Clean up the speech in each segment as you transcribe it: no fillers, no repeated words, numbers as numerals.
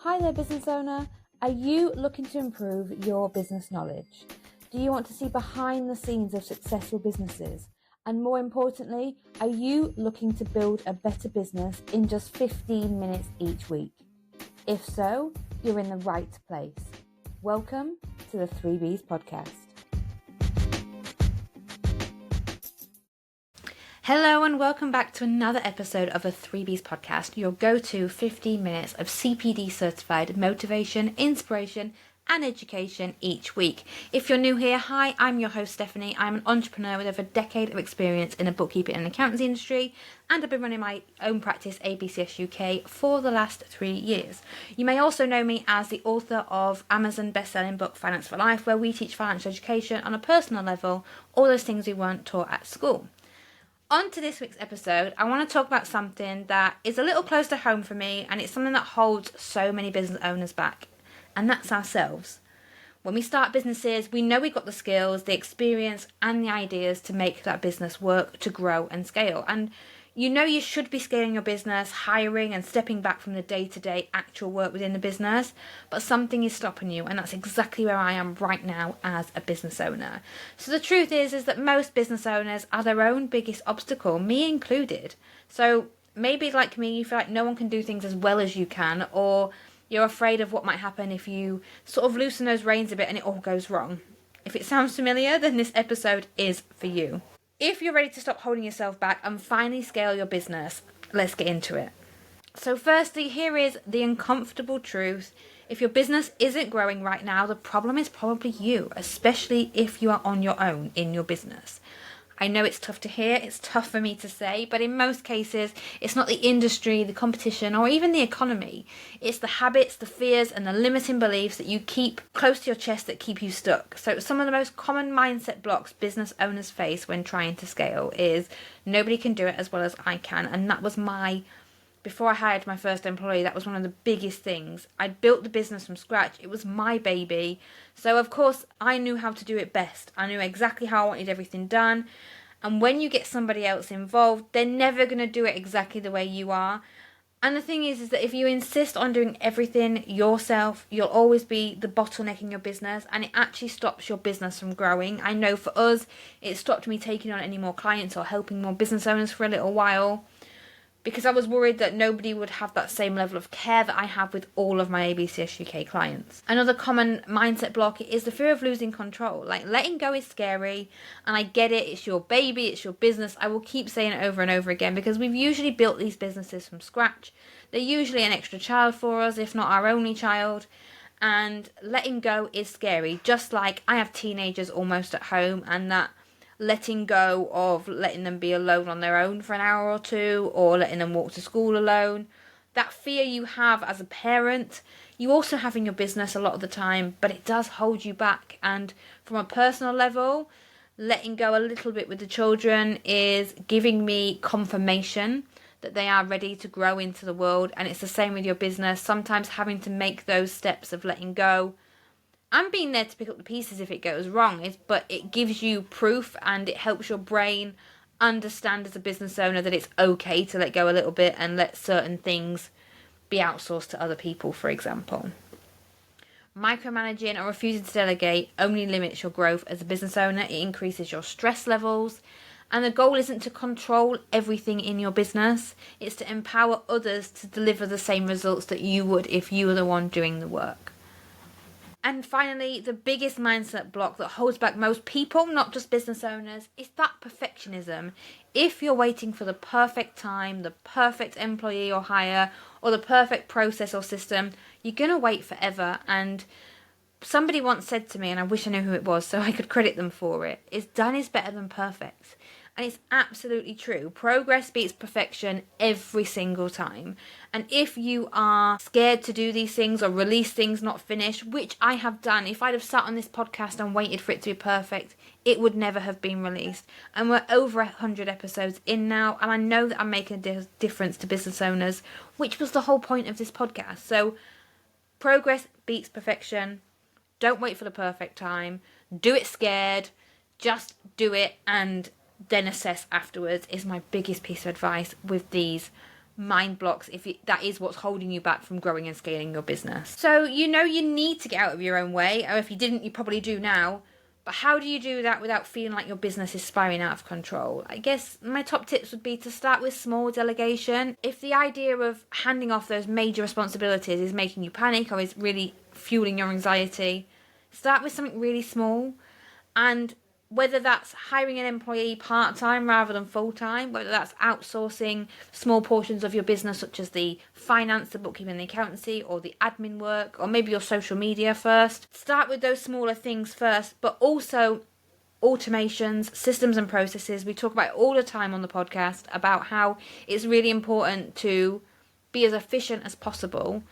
Hi there, business owner. Are you looking to improve your business knowledge? Do you want to see behind the scenes of successful businesses? And more importantly, are you looking to build a better business in just 15 minutes each week? If so, you're in the right place. Welcome to the 3Bs podcast. Hello and welcome back to another episode of the 3Bs podcast, your go-to 15 minutes of CPD certified motivation, inspiration and education each week. If you're new here, hi, I'm your host Stephanie. I'm an entrepreneur with over a decade of experience in the bookkeeping and accountancy industry, and I've been running my own practice, ABCS UK, for the last 3 years. You may also know me as the author of Amazon best-selling book Finance for Life, where we teach financial education on a personal level, all those things we weren't taught at school. On to this week's episode, I want to talk about something that is a little close to home for me, and it's something that holds so many business owners back, and that's ourselves. When we start businesses, we know we've got the skills, the experience and the ideas to make that business work, to grow and scale. And you know you should be scaling your business, hiring and stepping back from the day-to-day actual work within the business, but something is stopping you, and that's exactly where I am right now as a business owner. So the truth is that most business owners are their own biggest obstacle, me included. So maybe like me, you feel like no one can do things as well as you can, or you're afraid of what might happen if you sort of loosen those reins a bit and it all goes wrong. If it sounds familiar, then this episode is for you. If you're ready to stop holding yourself back and finally scale your business, let's get into it. So firstly, here is the uncomfortable truth. If your business isn't growing right now, the problem is probably you, especially if you are on your own in your business. I know it's tough to hear, it's tough for me to say, but in most cases, it's not the industry, the competition, or even the economy. It's the habits, the fears, and the limiting beliefs that you keep close to your chest that keep you stuck. So some of the most common mindset blocks business owners face when trying to scale is nobody can do it as well as I can. And that was before I hired my first employee, that was one of the biggest things. I built the business from scratch. It was my baby. So of course I knew how to do it best. I knew exactly how I wanted everything done. And when you get somebody else involved, they're never going to do it exactly the way you are. And the thing is that if you insist on doing everything yourself, you'll always be the bottleneck in your business, and it actually stops your business from growing. I know for us, it stopped me taking on any more clients or helping more business owners for a little while, because I was worried that nobody would have that same level of care that I have with all of my ABCS UK clients. Another common mindset block is the fear of losing control. Like, letting go is scary, and I get it, it's your baby, it's your business. I will keep saying it over and over again because we've usually built these businesses from scratch. They're usually an extra child for us, if not our only child. And letting go is scary, just like I have teenagers almost at home, and that letting go of letting them be alone on their own for an hour or two, or letting them walk to school alone. That fear you have as a parent, you also have in your business a lot of the time, but it does hold you back. And from a personal level, letting go a little bit with the children is giving me confirmation that they are ready to grow into the world. And it's the same with your business. Sometimes having to make those steps of letting go and being there to pick up the pieces if it goes wrong, but it gives you proof, and it helps your brain understand as a business owner that it's okay to let go a little bit and let certain things be outsourced to other people, for example. Micromanaging or refusing to delegate only limits your growth as a business owner. It increases your stress levels, and the goal isn't to control everything in your business. It's to empower others to deliver the same results that you would if you were the one doing the work. And finally, the biggest mindset block that holds back most people, not just business owners, is that perfectionism. If you're waiting for the perfect time, the perfect employee or hire, or the perfect process or system, you're going to wait forever. And somebody once said to me, and I wish I knew who it was so I could credit them for it, is done is better than perfect. And it's absolutely true. Progress beats perfection every single time. And if you are scared to do these things or release things not finished, which I have done, if I'd have sat on this podcast and waited for it to be perfect, it would never have been released. And we're over 100 episodes in now, and I know that I'm making a difference to business owners, which was the whole point of this podcast. So progress beats perfection. Don't wait for the perfect time. Do it scared. Just do it and then assess afterwards is my biggest piece of advice with these mind blocks if that is what's holding you back from growing and scaling your business. So you need to get out of your own way, or if you didn't, you probably do now. But how do you do that without feeling like your business is spiraling out of control? I guess my top tips would be to start with small delegation. If the idea of handing off those major responsibilities is making you panic or is really fueling your anxiety, start with something really small. And whether that's hiring an employee part-time rather than full-time, whether that's outsourcing small portions of your business such as the finance, the bookkeeping, the accountancy, or the admin work, or maybe your social media first. Start with those smaller things first, but also automations, systems and processes. We talk about it all the time on the podcast about how it's really important to be as efficient as possible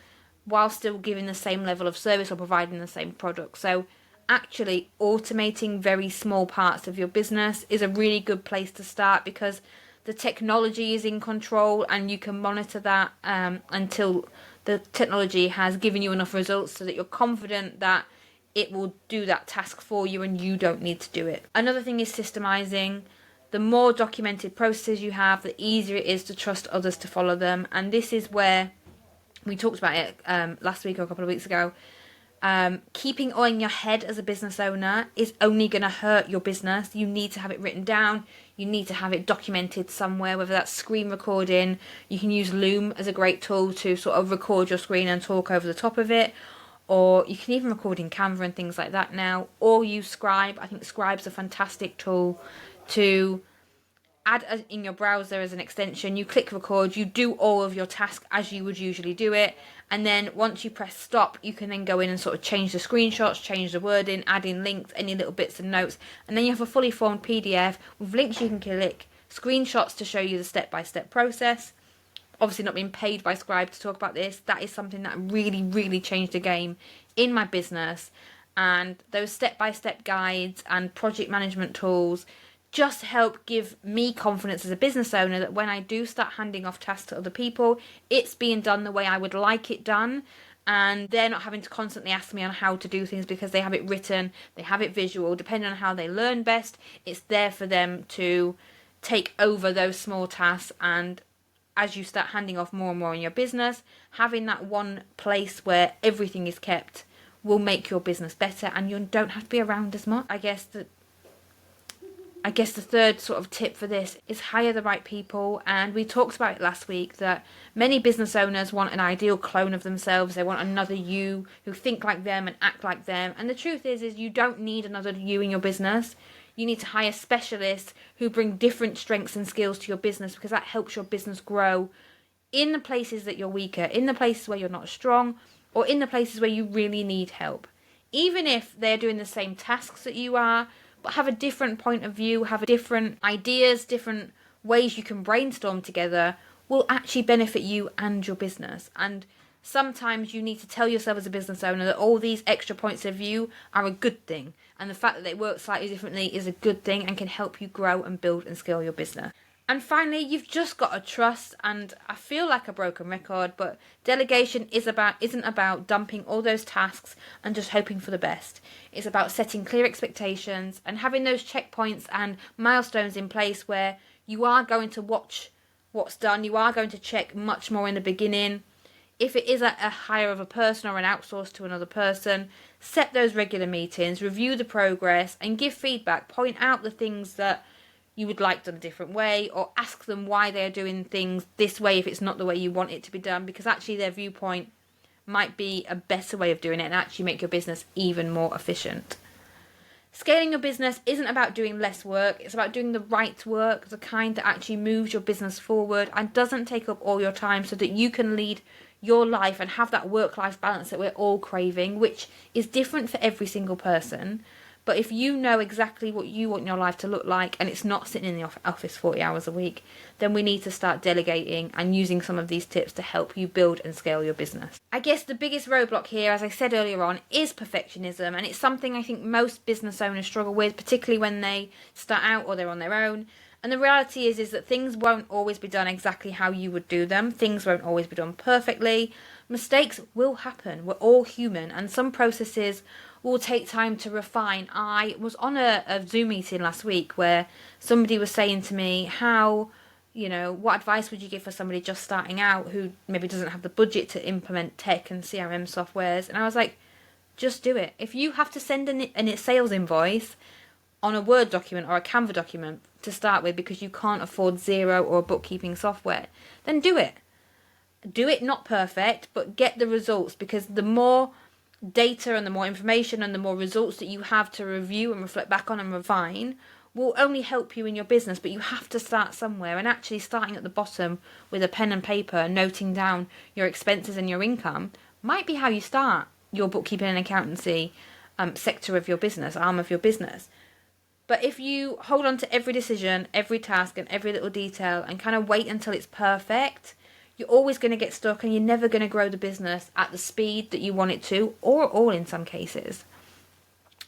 while still giving the same level of service or providing the same product. So actually automating very small parts of your business is a really good place to start, because the technology is in control and you can monitor that until the technology has given you enough results so that you're confident that it will do that task for you and you don't need to do it. Another thing is systemizing. The more documented processes you have, the easier it is to trust others to follow them. And this is where we talked about it last week or a couple of weeks ago. Keeping all in your head as a business owner is only going to hurt your business. You need to have it written down. You need to have it documented somewhere, whether that's screen recording. You can use Loom as a great tool to sort of record your screen and talk over the top of it. Or you can even record in Canva and things like that now. Or use Scribe. I think Scribe's a fantastic tool to add in your browser as an extension. You click record, you do all of your tasks as you would usually do it, and then once you press stop, you can then go in and sort of change the screenshots, change the wording, add in links, any little bits and notes, and then you have a fully formed PDF with links you can click, screenshots to show you the step-by-step process. Obviously not being paid by Scribe to talk about this. That is something that really, really changed the game in my business, and those step-by-step guides and project management tools just help give me confidence as a business owner that when I do start handing off tasks to other people, it's being done the way I would like it done, and they're not having to constantly ask me on how to do things because they have it written, they have it visual. Depending on how they learn best, it's there for them to take over those small tasks. And as you start handing off more and more in your business, having that one place where everything is kept will make your business better and you don't have to be around as much. I guess the third sort of tip for this is hire the right people. And we talked about it last week that many business owners want an ideal clone of themselves. They want another you who think like them and act like them. And the truth is you don't need another you in your business. You need to hire specialists who bring different strengths and skills to your business, because that helps your business grow in the places that you're weaker, in the places where you're not strong, or in the places where you really need help. Even if they're doing the same tasks that you are, but have a different point of view, have different ideas, different ways you can brainstorm together, will actually benefit you and your business. And sometimes you need to tell yourself as a business owner that all these extra points of view are a good thing. And the fact that they work slightly differently is a good thing and can help you grow and build and scale your business. And finally, you've just got to trust, and I feel like a broken record, but delegation isn't about dumping all those tasks and just hoping for the best. It's about setting clear expectations and having those checkpoints and milestones in place where you are going to watch what's done. You are going to check much more in the beginning. If it is a hire of a person or an outsource to another person, set those regular meetings, review the progress and give feedback. Point out the things that you would like done a different way, or ask them why they're doing things this way if it's not the way you want it to be done, because actually their viewpoint might be a better way of doing it and actually make your business even more efficient. Scaling your business isn't about doing less work, it's about doing the right work, the kind that actually moves your business forward and doesn't take up all your time, so that you can lead your life and have that work-life balance that we're all craving, which is different for every single person. But if you know exactly what you want your life to look like and it's not sitting in the office 40 hours a week, then we need to start delegating and using some of these tips to help you build and scale your business. I guess the biggest roadblock here, as I said earlier on, is perfectionism. And it's something I think most business owners struggle with, particularly when they start out or they're on their own. And the reality is that things won't always be done exactly how you would do them. Things won't always be done perfectly. Mistakes will happen. We're all human, and some processes will take time to refine. I was on a Zoom meeting last week where somebody was saying to me how, what advice would you give for somebody just starting out who maybe doesn't have the budget to implement tech and CRM softwares? And I was like, just do it. If you have to send a sales invoice on a Word document or a Canva document to start with because you can't afford Xero or bookkeeping software, then do it. Do it not perfect, but get the results, because the more data and the more information and the more results that you have to review and reflect back on and refine will only help you in your business. But you have to start somewhere, and actually starting at the bottom with a pen and paper, noting down your expenses and your income might be how you start your bookkeeping and accountancy sector of your business, arm of your business. But if you hold on to every decision, every task and every little detail and kind of wait until it's perfect, you're always going to get stuck and you're never going to grow the business at the speed that you want it to, or at all in some cases.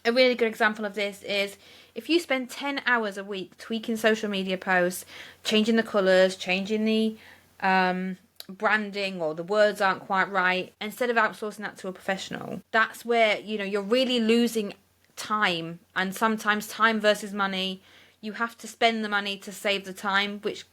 A really good example of this is if you spend 10 hours a week tweaking social media posts, changing the colours, changing the branding, or the words aren't quite right, instead of outsourcing that to a professional, that's where you're really losing time. And sometimes time versus money, you have to spend the money to save the time, which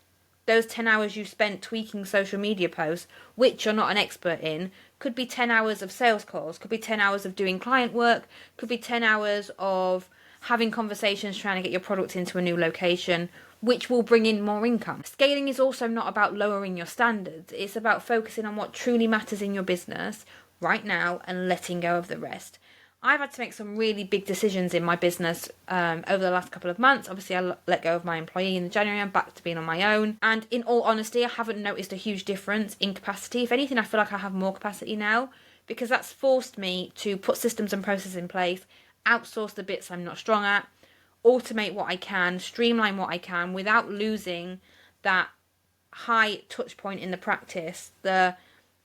those 10 hours you spent tweaking social media posts, which you're not an expert in, could be 10 hours of sales calls, could be 10 hours of doing client work, could be 10 hours of having conversations trying to get your product into a new location, which will bring in more income. Scaling is also not about lowering your standards. It's about focusing on what truly matters in your business right now and letting go of the rest. I've had to make some really big decisions in my business over the last couple of months. Obviously, I let go of my employee in January. I'm back to being on my own. And in all honesty, I haven't noticed a huge difference in capacity. If anything, I feel like I have more capacity now, because that's forced me to put systems and processes in place, outsource the bits I'm not strong at, automate what I can, streamline what I can without losing that high touch point in the practice, the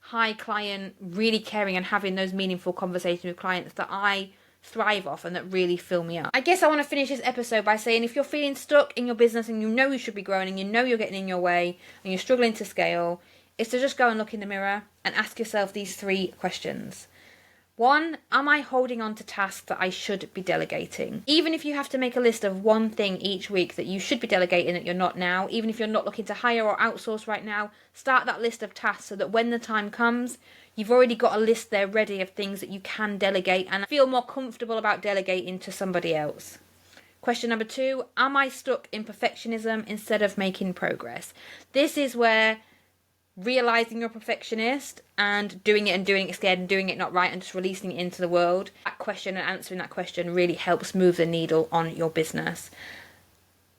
high client, really caring and having those meaningful conversations with clients that I thrive off and that really fill me up. I guess I want to finish this episode by saying, if you're feeling stuck in your business and you should be growing and you're getting in your way and you're struggling to scale, is to just go and look in the mirror and ask yourself these 3 questions. 1, am I holding on to tasks that I should be delegating? Even if you have to make a list of one thing each week that you should be delegating that you're not now, even if you're not looking to hire or outsource right now, start that list of tasks so that when the time comes, you've already got a list there ready of things that you can delegate and feel more comfortable about delegating to somebody else. Question number 2, am I stuck in perfectionism instead of making progress? This is where realizing you're a perfectionist and doing it scared and doing it not right and just releasing it into the world, that question and answering that question really helps move the needle on your business.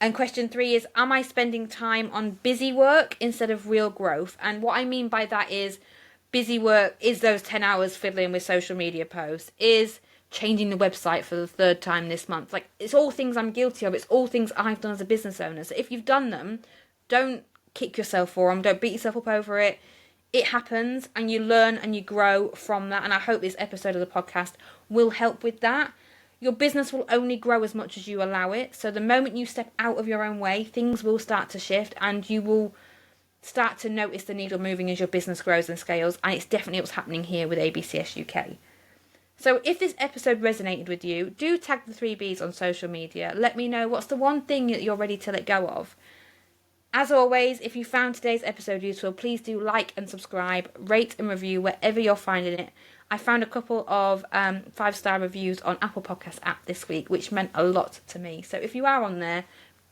And question 3 is, am I spending time on busy work instead of real growth? And what I mean by that is, busy work is those 10 hours fiddling with social media posts, is changing the website for the 3rd time this month. Like, it's all things I'm guilty of. It's all things I've done as a business owner. So if you've done them, don't kick yourself for them. Don't beat yourself up over it. It happens and you learn and you grow from that. And I hope this episode of the podcast will help with that. Your business will only grow as much as you allow it. So the moment you step out of your own way, things will start to shift and you will start to notice the needle moving as your business grows and scales. And it's definitely what's happening here with ABCS UK. So if this episode resonated with you, do tag the 3Bs on social media. Let me know what's the one thing that you're ready to let go of. As always, if you found today's episode useful, please do like and subscribe, rate and review wherever you're finding it. I found a couple of 5-star reviews on Apple Podcast app this week, which meant a lot to me. So if you are on there,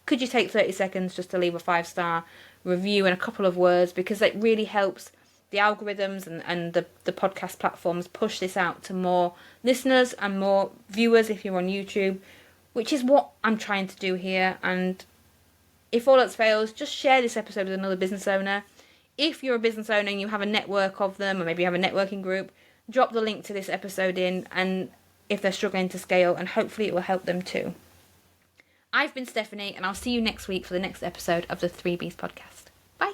could you take 30 seconds just to leave a 5-star review and a couple of words, because it really helps the algorithms and the podcast platforms push this out to more listeners and more viewers if you're on YouTube, which is what I'm trying to do here. And if all else fails, just share this episode with another business owner. If you're a business owner and you have a network of them, or maybe you have a networking group, drop the link to this episode in, and if they're struggling to scale, and hopefully it will help them too. I've been Stephanie, and I'll see you next week for the next episode of the 3Bs podcast. Bye.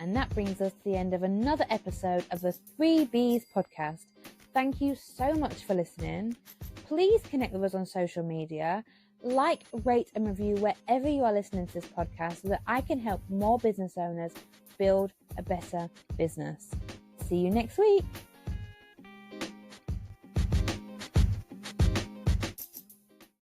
And that brings us to the end of another episode of the 3Bs podcast. Thank you so much for listening. Please connect with us on social media. Like, rate and review wherever you are listening to this podcast so that I can help more business owners build a better business. See you next week.